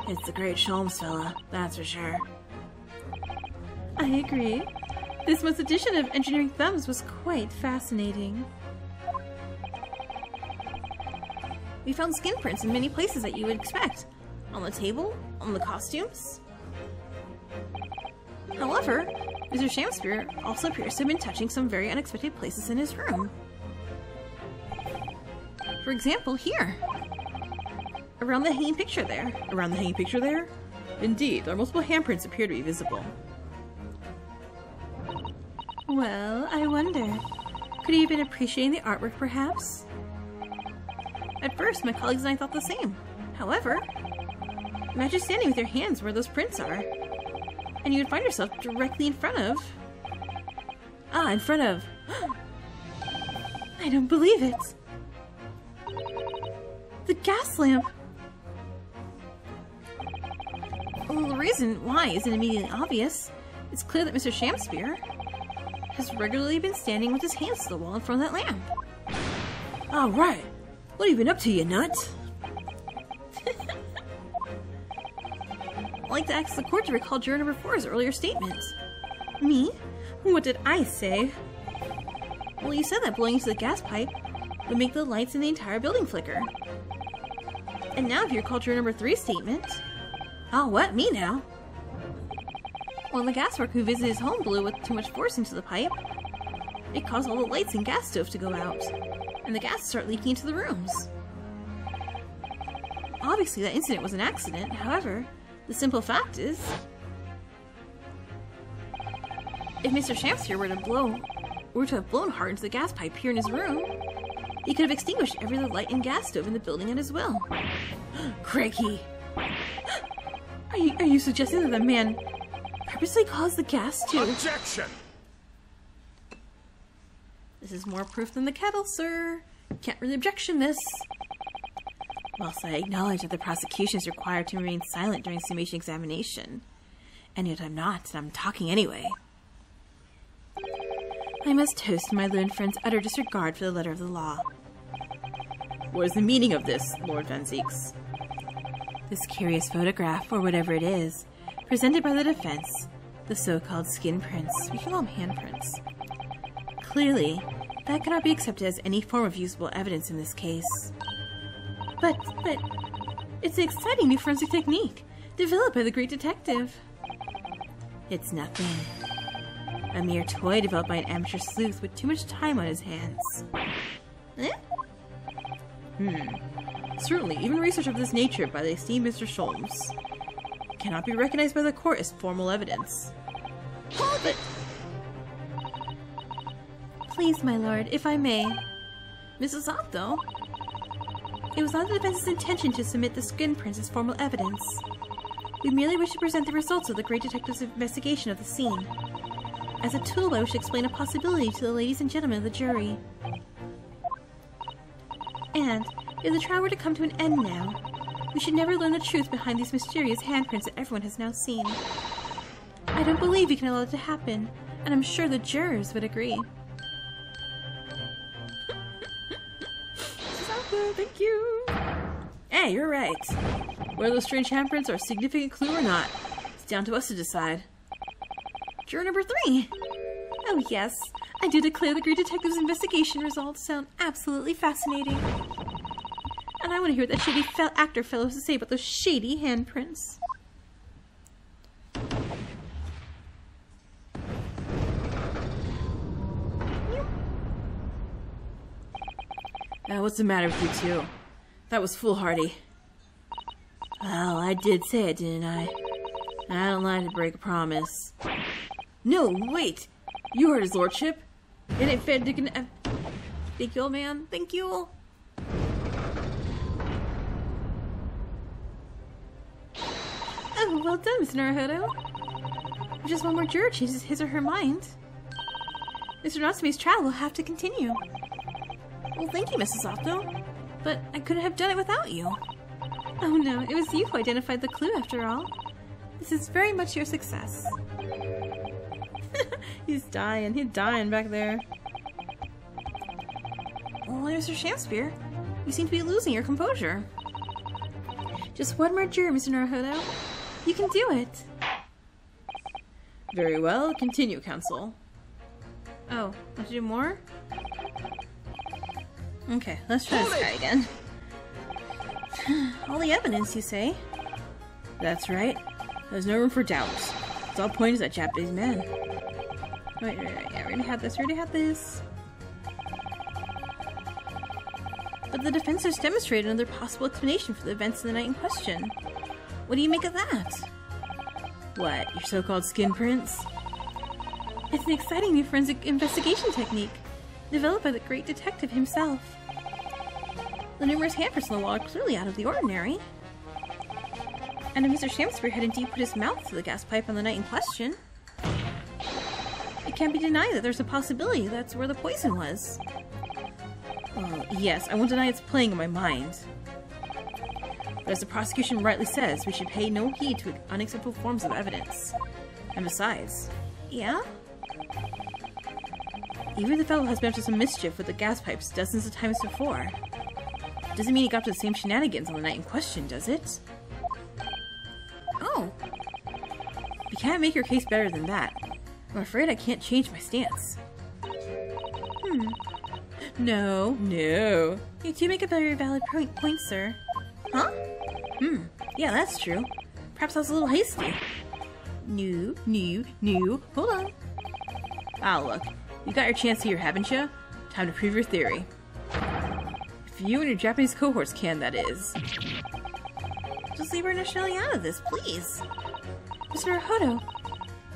it's the great Sholmes fella, that's for sure. I agree. This month's edition of Engineering Thumbs was quite fascinating. We found skin prints in many places that you would expect. On the table, on the costumes. However, Mr. Shamster also appears to have been touching some very unexpected places in his room. For example, here. Around the hanging picture there. Around the hanging picture there? Indeed, there are multiple handprints appear to be visible. Well, I wonder. Could he have been appreciating the artwork, perhaps? At first, my colleagues and I thought the same. However, imagine standing with your hands where those prints are, and you would find yourself directly in front of... in front of... I don't believe it! The gas lamp! Well, the reason why isn't immediately obvious. It's clear that Mr. Shamster has regularly been standing with his hands to the wall in front of that lamp. Oh, right. What have you been up to, you nut? I'd like to ask the court to recall juror number 4's earlier statement. Me? What did I say? Well, you said that blowing into the gas pipe would make the lights in the entire building flicker. And now if you recall juror number 3's statement... Oh, what? Me now? When the gas worker who visited his home blew with too much force into the pipe, it caused all the lights and gas stove to go out, and the gas started leaking into the rooms. Obviously, that incident was an accident. However, the simple fact is, if Mr. Shamster were to have blown hard into the gas pipe here in his room, he could have extinguished every other light and gas stove in the building at his will. Crikey! Are you suggesting that the man purposely caused the gas to... Objection! This is more proof than the kettle, sir. Can't really objection this. Whilst I acknowledge that the prosecution is required to remain silent during summation examination, and yet I'm not, and I'm talking anyway. I must toast my learned friend's utter disregard for the letter of the law. What is the meaning of this, Lord Van Zieks? This curious photograph, or whatever it is, presented by the defense, the so-called skin prints, we can call them handprints. Clearly, that cannot be accepted as any form of usable evidence in this case. But, it's an exciting new forensic technique, developed by the great detective. It's nothing. A mere toy developed by an amateur sleuth with too much time on his hands. Eh? Certainly, even research of this nature by the esteemed Mr. Sholmes cannot be recognized by the court as formal evidence. But... Please, my lord, if I may. Mrs. Otto? It was not the defense's intention to submit the skin prints as formal evidence. We merely wish to present the results of the great detective's investigation of the scene. As a tool, I wish to explain a possibility to the ladies and gentlemen of the jury. And, if the trial were to come to an end now, we should never learn the truth behind these mysterious handprints that everyone has now seen. I don't believe we can allow it to happen, and I'm sure the jurors would agree. Thank you! Hey, you're right. Whether those strange handprints are a significant clue or not, it's down to us to decide. Juror number 3! Oh yes, I do declare the great detective's investigation results sound absolutely fascinating. And I want to hear what that shady actor fellow has to say about those shady handprints. What's the matter with you two? That was foolhardy. Well, I did say it, didn't I? I don't like to break a promise. No, wait! You heard his lordship. It ain't fair to... Thank you, old man. Thank you. Oh, well done, Mr. Naruhodo. If just one more juror changes his or her mind, Mr. Natsume's trial will have to continue. Well, thank you, Mrs. Otto. But I couldn't have done it without you. Oh no, it was you who identified the clue after all. This is very much your success. He's dying back there. Well, Mr. Shakespeare, you seem to be losing your composure. Just one more juror, Mr. Naruhodo. You can do it. Very well, continue, counsel. Oh, want to do more? Okay, let's try this guy again. All the evidence, you say? That's right. There's no room for doubt. It's all pointed at that Japanese man. Wait, yeah, we already had this, But the defense has demonstrated another possible explanation for the events of the night in question. What do you make of that? What, your so-called skin prints? It's an exciting new forensic investigation technique, developed by the great detective himself. The numerous handprints on the wall are clearly out of the ordinary. And if Mr. Shakespeare had indeed put his mouth to the gas pipe on the night in question, it can't be denied that there's a possibility that's where the poison was. Well, yes, I won't deny it's playing in my mind. But as the prosecution rightly says, we should pay no heed to unacceptable forms of evidence. And besides... Yeah? Even the fellow has been up to some mischief with the gas pipes dozens of times before. Doesn't mean he got up to the same shenanigans on the night in question, does it? Oh. You can't make your case better than that. I'm afraid I can't change my stance. No. No. You do make a very valid point, sir. Huh? Yeah, that's true. Perhaps I was a little hasty. No. Hold on. Ah, look. You got your chance here, haven't you? Time to prove your theory. If you and your Japanese cohorts can, that is. Just leave our nationality out of this, please. Mr. Naruhodo,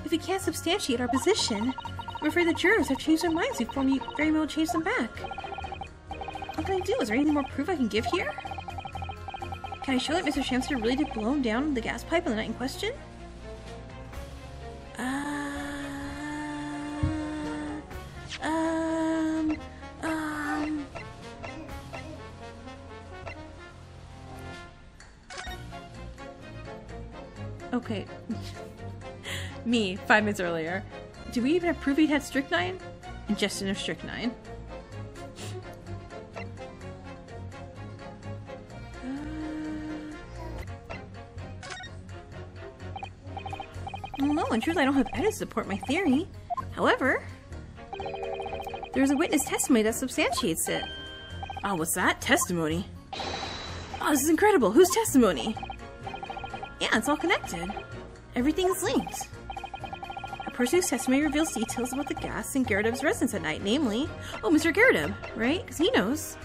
if we can't substantiate our position, I'm afraid the jurors have changed their minds before we very well change them back. What can I do? Is there any more proof I can give here? Can I show that Mr. Shakespeare really did blow down the gas pipe on the night in question? Okay. Me, 5 minutes earlier. Do we even have proof he had strychnine? Ingestion of strychnine. No, in truth, I don't have evidence to support my theory. However, there's a witness testimony that substantiates it. Oh, what's that? Testimony? Oh, this is incredible! Whose testimony? Yeah, it's all connected. Everything's linked. A person whose testimony reveals details about the gas in Geradev's residence at night, namely... Oh, Mr. Geradev, right? Because he knows.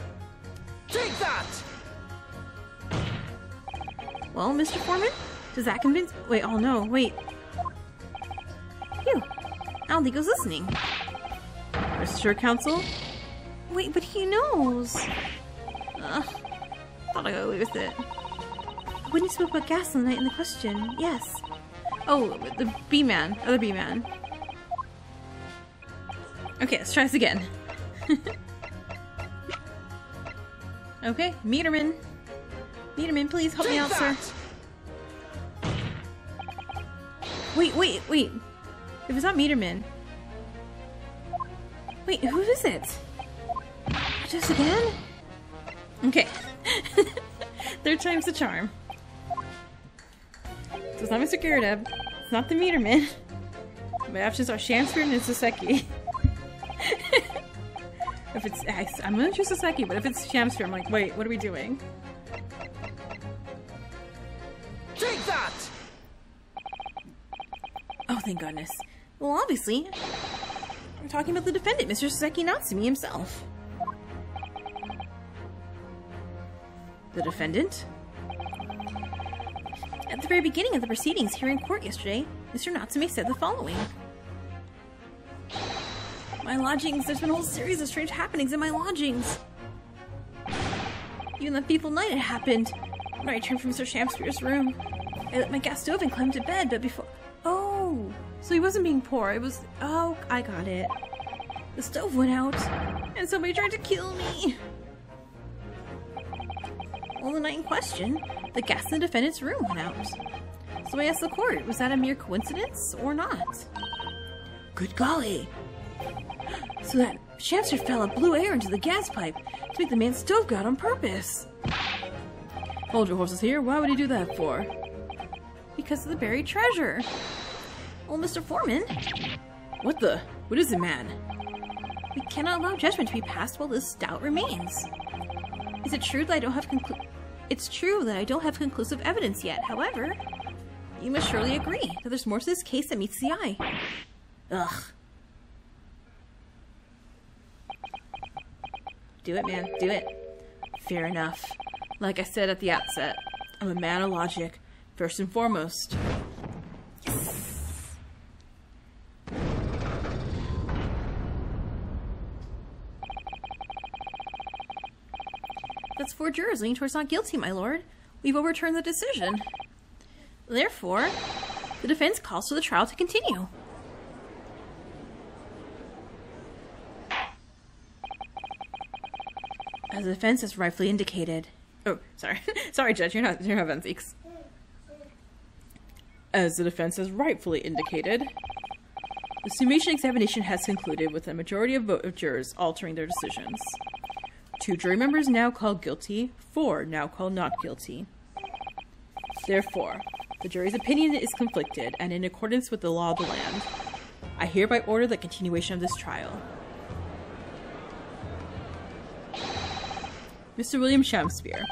Take that! Well, Mr. Foreman, does that convince... Wait, oh no, wait. Phew. I don't think he was listening. Rest assured, counsel, Wait, but he knows. Thought I got away with it. When you spoke about gas on the night in the question, yes. Oh, the B-man. Other B-man. Okay, let's try this again. Okay, Meterman. Meterman, please help me out, sir. Wait. If it's not Meterman. Wait, who is it? Just again? Okay. Third time's the charm. So it's not Mr. Gyaradev. It's not the Meterman. My options are Shamspear and Saseki. If it's I'm gonna choose Saseki, but if it's Shamspear, I'm like, wait, what are we doing? Take that! Oh, thank goodness. Well, obviously, we're talking about the defendant, Mr. Saseki Natsumi himself. The defendant? At the very beginning of the proceedings here in court yesterday, Mr. Natsume said the following. My lodgings, there's been a whole series of strange happenings in my lodgings. Even that fateful night it happened. When I returned from Mr. Shamspear's room, I lit my gas stove and climbed to bed, but before... Oh, so he wasn't being poor, it was... Oh, I got it. The stove went out, and somebody tried to kill me. On the night in question, the gas in the defendant's room went out. So I asked the court, was that a mere coincidence or not? Good golly! So that Shamster fell a blue air into the gas pipe to make the man's stove go out on purpose. Hold your horses here, why would he do that for? Because of the buried treasure. Well, Mr. Foreman. What is it, man? We cannot allow judgment to be passed while this doubt remains. Is it true that I don't have It's true that I don't have conclusive evidence yet. However, you must surely agree that there's more to this case than meets the eye. Ugh. Do it, man. Do it. Fair enough. Like I said at the outset, I'm a man of logic, first and foremost. Yes. That's 4 jurors leaning towards not guilty, my lord. We've overturned the decision. Therefore, the defense calls for the trial to continue. As the defense has rightfully indicated... Oh, sorry. Sorry, Judge, you're not on Zieks. As the defense has rightfully indicated, the summation examination has concluded with a majority of vote of jurors altering their decisions. 2 jury members now called guilty, 4 now called not guilty. Therefore, the jury's opinion is conflicted, and in accordance with the law of the land, I hereby order the continuation of this trial. Mr. William Shamspear.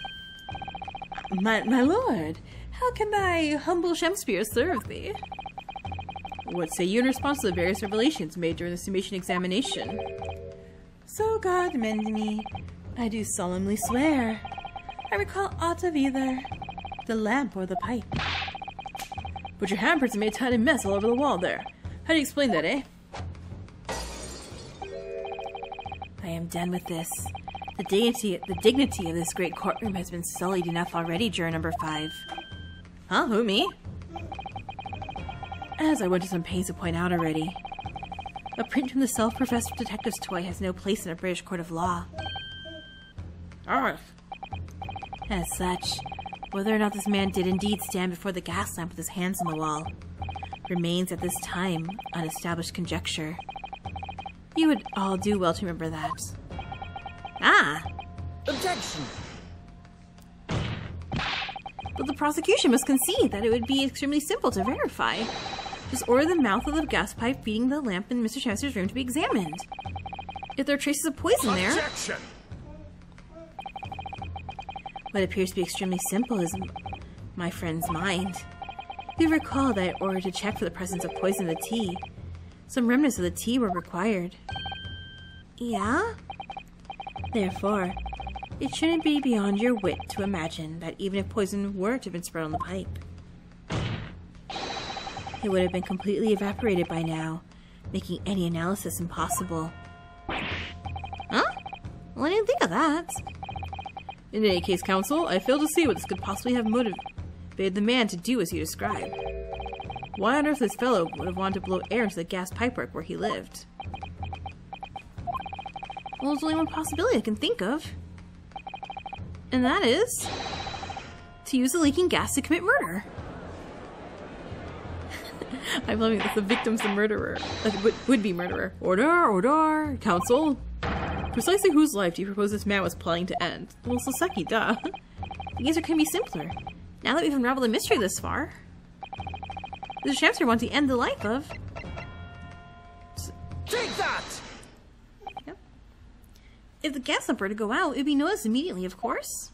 My lord, how can thy humble Shamspear serve thee? What say you in response to the various revelations made during the summation examination? So God mend me, I do solemnly swear, I recall aught of either the lamp or the pipe. But your handprints made a tiny mess all over the wall there. How do you explain that, eh? I am done with this. The dignity of this great courtroom has been sullied enough already, juror number 5. Huh? Who, me? As I went to some pains to point out already, a print from the self-professed detective's toy has no place in a British court of law. As such, whether or not this man did indeed stand before the gas lamp with his hands on the wall remains at this time unestablished conjecture. You would all do well to remember that. Ah! Objection! But the prosecution must concede that it would be extremely simple to verify. Just order the mouth of the gas pipe feeding the lamp in Mr. Shamster's room to be examined. If there are traces of poison there... Objection! What appears to be extremely simple is my friend's mind. You recall that I ordered to check for the presence of poison in the tea. Some remnants of the tea were required. Yeah? Therefore, it shouldn't be beyond your wit to imagine that even if poison were to have been spread on the pipe, it would have been completely evaporated by now, making any analysis impossible. Huh? Well, I didn't think of that. In any case, Counsel, I fail to see what this could possibly have motivated the man to do as you described. Why on earth this fellow would have wanted to blow air into the gas pipework where he lived? Well, there's only one possibility I can think of. And that is to use the leaking gas to commit murder. I'm loving that the victim's the murderer. Would-be murderer. Order! Counsel! Precisely whose life do you propose this man was plotting to end? Well, Saseki, duh. The answer couldn't be simpler. Now that we've unraveled the mystery this far, Mr. Shamster wants to end the life of... Take that! Yep. If the gas lamp were to go out, it would be noticed immediately, of course.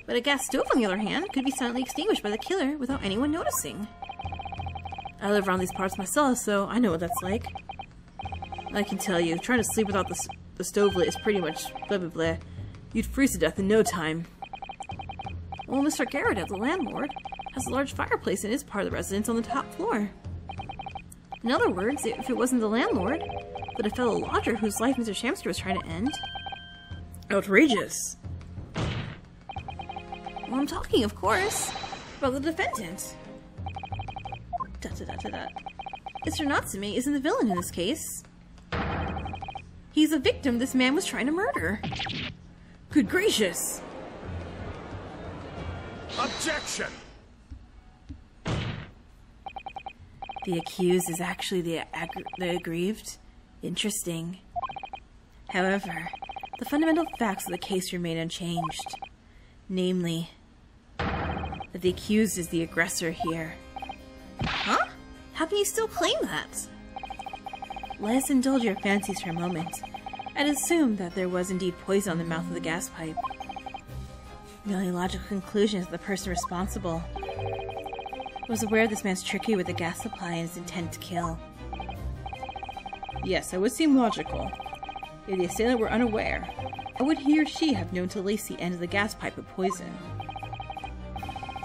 But a gas stove, on the other hand, could be silently extinguished by the killer without anyone noticing. I live around these parts myself, so I know what that's like. I can tell you, trying to sleep without the stove lit is pretty much blah blah blah. You'd freeze to death in no time. Well, Mr. Garrett, the landlord, has a large fireplace in his part of the residence on the top floor. In other words, if it wasn't the landlord, but a fellow lodger whose life Mr. Shamster was trying to end... Outrageous! Well, I'm talking, of course, about the defendant. Mr. Natsume isn't the villain in this case. He's the victim this man was trying to murder. Good gracious! Objection! The accused is actually the aggrieved. Interesting. However, the fundamental facts of the case remain unchanged. Namely, that the accused is the aggressor here. Huh? How can you still claim that? Let us indulge your fancies for a moment, and assume that there was indeed poison on the mouth of the gas pipe. The only logical conclusion is that the person responsible was aware of this man's trickery with the gas supply and his intent to kill. Yes, that would seem logical. If the assailant were unaware, how would he or she have known to lace the end of the gas pipe with poison?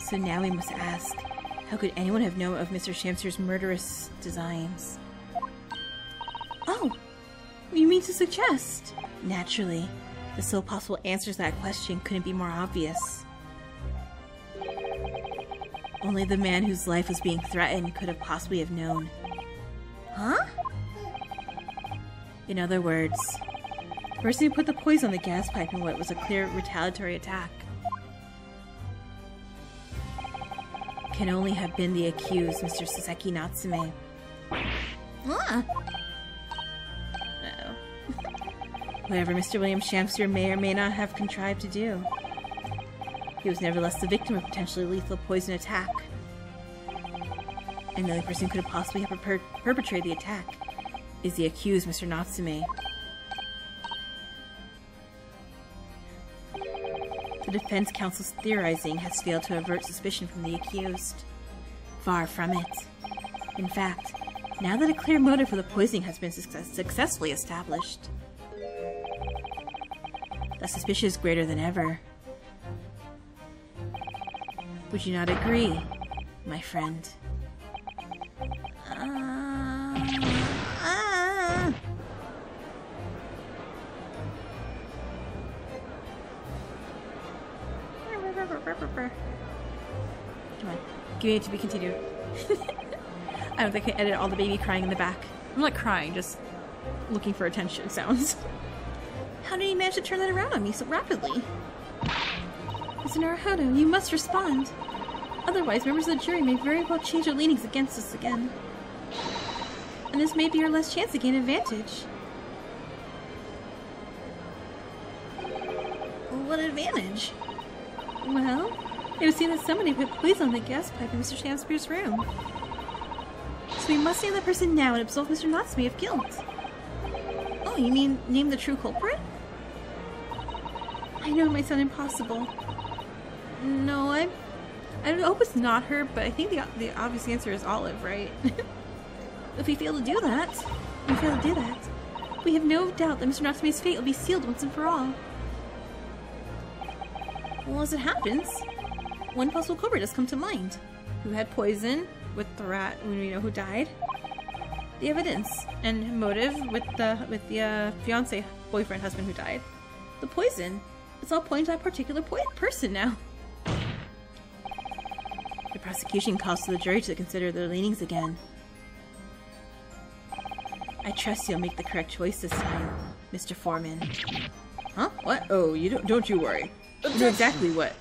So now we must ask, how could anyone have known of Mr. Shamster's murderous designs? Oh! You mean to suggest? Naturally. The sole possible answer to that question couldn't be more obvious. Only the man whose life was being threatened could have possibly have known. Huh? In other words, the person who put the poison on the gas pipe in what was a clear retaliatory attack can only have been the accused, Mr. Saseki Natsume. Ah! Uh-oh. Whatever Mr. William Shamster may or may not have contrived to do, he was nevertheless the victim of a potentially lethal poison attack. And the only person who could have possibly have perpetrated the attack is the accused, Mr. Natsume. The defense counsel's theorizing has failed to avert suspicion from the accused. Far from it. In fact, now that a clear motive for the poisoning has been successfully established, the suspicion is greater than ever. Would you not agree, my friend? Come on, give me it to be continued. I don't think I can edit all the baby crying in the back. I'm not crying, just looking for attention sounds. How did he manage to turn that around on me so rapidly? Mr. Naruhodo, you must respond. Otherwise, members of the jury may very well change their leanings against us again. And this may be our last chance to gain advantage. What advantage? Well, it would seem that somebody put poison on the gas pipe in Mr. Shamster's room. So we must name that person now and absolve Mr. Natsume of guilt. Oh, you mean name the true culprit? I know it might sound impossible. No, I hope it's not her, but I think the obvious answer is Olive, right? If we fail to do that, we have no doubt that Mr. Natsume's fate will be sealed once and for all. Well, as it happens, one possible culprit has come to mind. Who had poison with the rat when we know who died? the evidence and motive with the fiance, boyfriend, husband who died. The poison. It's all pointing to that particular person now. The prosecution calls for the jury to consider their leanings again. I trust you'll make the correct choice this time, Mr. Foreman. Huh? What? Oh, don't you worry. You know exactly what.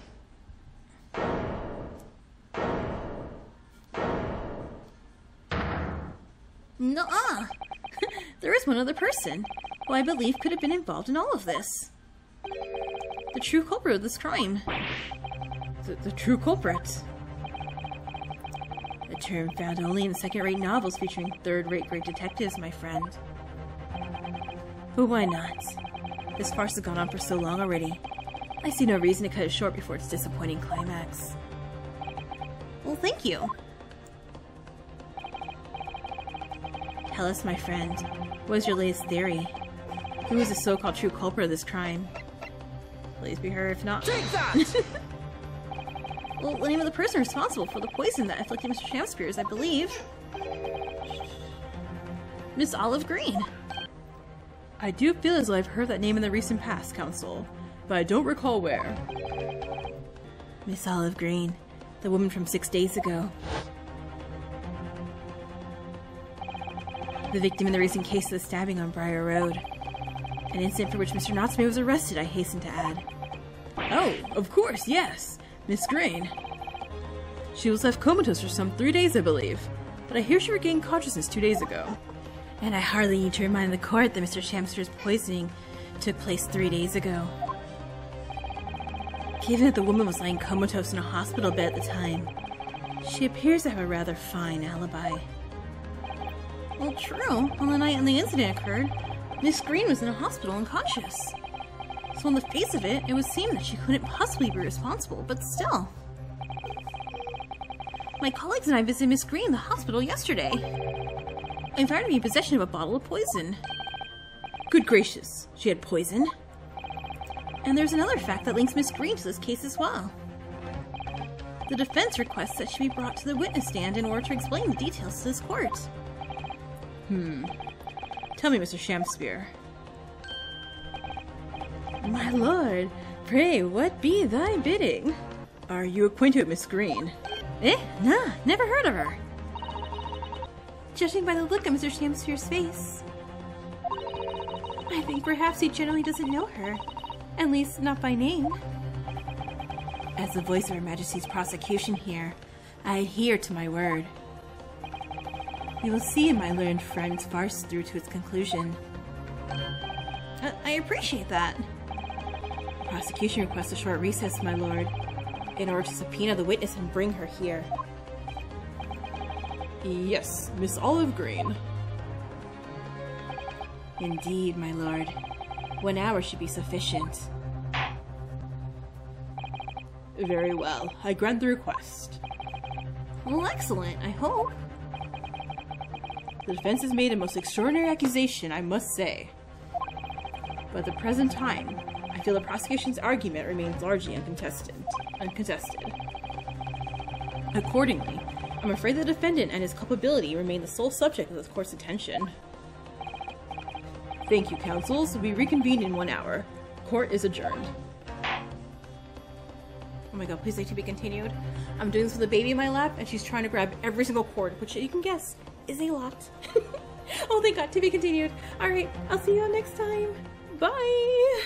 Nuh-uh. There is one other person who I believe could have been involved in all of this. The true culprit of this crime. The true culprit. A term found only in second-rate novels featuring third-rate great detectives, my friend. But why not? This farce has gone on for so long already. I see no reason to cut it short before its disappointing climax. Well, thank you. Tell us, my friend, what is your latest theory? Who is the so-called true culprit of this crime? Please be her, if not... Take that! Well, the name of the person responsible for the poison that afflicted Mr. Shamspears, I believe. Miss Olive Green. I do feel as though I've heard that name in the recent past, Counsel, but I don't recall where. Miss Olive Green, the woman from 6 days ago. The victim in the recent case of the stabbing on Briar Road. An incident for which Mr. Natsume was arrested, I hasten to add. Oh, of course, yes. Miss Green. She was left comatose for some 3 days, I believe, but I hear she regained consciousness 2 days ago. And I hardly need to remind the court that Mr. Shamspears' poisoning took place 3 days ago. Given that the woman was lying comatose in a hospital bed at the time, she appears to have a rather fine alibi. Well, true. On the night when the incident occurred, Miss Green was in a hospital unconscious. So on the face of it, it would seem that she couldn't possibly be responsible, but still. My colleagues and I visited Miss Green in the hospital yesterday. I found her in possession of a bottle of poison. Good gracious, she had poison? And there's another fact that links Miss Green to this case as well. The defense requests that she be brought to the witness stand in order to explain the details to this court. Tell me, Mr. Shamspeare. My lord, pray what be thy bidding? Are you acquainted with Miss Green? Nah, never heard of her. Judging by the look on Mr. Shamspeare's face, I think perhaps he generally doesn't know her. At least, not by name. As the voice of Her Majesty's prosecution here, I adhere to my word. You will see my learned friend's farce through to its conclusion. I appreciate that. The prosecution requests a short recess, my lord, in order to subpoena the witness and bring her here. Yes, Miss Olive Green. Indeed, my lord. 1 hour should be sufficient. Very well. I grant the request. Well, excellent, I hope. The defense has made a most extraordinary accusation, I must say. But at the present time, I feel the prosecution's argument remains largely uncontested. Accordingly, I'm afraid the defendant and his culpability remain the sole subject of this court's attention. Thank you, counsels. We reconvene in 1 hour. Court is adjourned. Oh my god, please say to be continued. I'm doing this with a baby in my lap, and she's trying to grab every single cord, which you can guess is a lot. Oh, thank god, to be continued. Alright, I'll see you all next time. Bye!